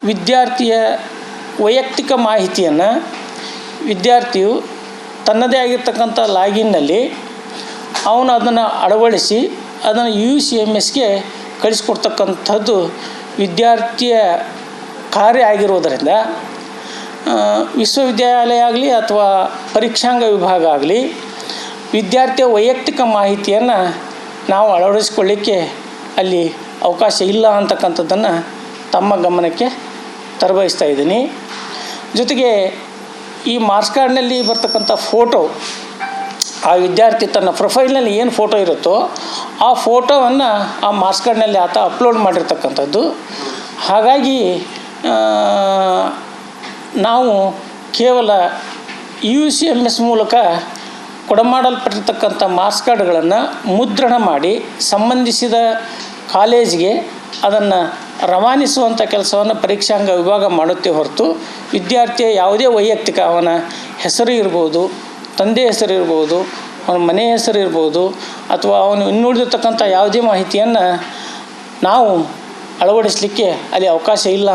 ವಿದ್ಯಾರ್ಥಿಯ ವೈಯಕ್ತಿಕ ಮಾಹಿತಿಯನ್ನು ವಿದ್ಯಾರ್ಥಿಯು ತನ್ನದೇ ಆಗಿರ್ತಕ್ಕಂಥ ಲಾಗಿನ್ನಲ್ಲಿ ಅವನು ಅದನ್ನು ಅಳವಡಿಸಿ ಅದನ್ನು UCMSಗೆ ಕಳಿಸ್ಕೊಡ್ತಕ್ಕಂಥದ್ದು ವಿದ್ಯಾರ್ಥಿಯ ಕಾರ್ಯ ಆಗಿರೋದರಿಂದ ವಿಶ್ವವಿದ್ಯಾಲಯ ಆಗಲಿ ಅಥವಾ ಪರೀಕ್ಷಾಂಗ ವಿಭಾಗ ಆಗಲಿ ವಿದ್ಯಾರ್ಥಿಯ ವೈಯಕ್ತಿಕ ಮಾಹಿತಿಯನ್ನು ನಾವು ಅಳವಡಿಸ್ಕೊಳ್ಳಿಕ್ಕೆ ಅಲ್ಲಿ ಅವಕಾಶ ಇಲ್ಲ ಅಂತಕ್ಕಂಥದ್ದನ್ನು ತಮ್ಮ ಗಮನಕ್ಕೆ ತರಬಯಸ್ತಾ ಇದ್ದೀನಿ. ಜೊತೆಗೆ ಈ ಮಾರ್ಕ್ಸ್ ಕಾರ್ಡ್ನಲ್ಲಿ ಬರ್ತಕ್ಕಂಥ ಫೋಟೋ, ಆ ವಿದ್ಯಾರ್ಥಿ ತನ್ನ ಪ್ರೊಫೈಲ್ನಲ್ಲಿ ಏನು ಫೋಟೋ ಇರುತ್ತೋ ಆ ಫೋಟೋವನ್ನು ಆ ಮಾರ್ಕ್ಸ್ ಕಾರ್ಡ್ನಲ್ಲಿ ಆತ ಅಪ್ಲೋಡ್ ಮಾಡಿರ್ತಕ್ಕಂಥದ್ದು. ಹಾಗಾಗಿ ನಾವು ಕೇವಲ UCMS ಮೂಲಕ ಕೊಡಮಾಡಲ್ಪಟ್ಟಿರ್ತಕ್ಕಂಥ ಮಾರ್ಕ್ಸ್ ಕಾರ್ಡ್ಗಳನ್ನು ಮುದ್ರಣ ಮಾಡಿ ಸಂಬಂಧಿಸಿದ ಕಾಲೇಜಿಗೆ ಅದನ್ನು ರವಾನಿಸುವಂಥ ಕೆಲಸವನ್ನು ಪರೀಕ್ಷಾಂಗ ವಿಭಾಗ ಮಾಡುತ್ತೆ ಹೊರತು ವಿದ್ಯಾರ್ಥಿಯ ಯಾವುದೇ ವೈಯಕ್ತಿಕ ಅವನ ಹೆಸರು ಇರ್ಬೋದು, ತಂದೆ ಹೆಸರು ಇರ್ಬೋದು, ಅವನ ಮನೆ ಹೆಸರು ಇರ್ಬೋದು, ಅಥವಾ ಅವನು ಇನ್ನುಳಿದಿರ್ತಕ್ಕಂಥ ಯಾವುದೇ ಮಾಹಿತಿಯನ್ನು ನಾವು ಅಳವಡಿಸಲಿಕ್ಕೆ ಅಲ್ಲಿ ಅವಕಾಶ ಇಲ್ಲ.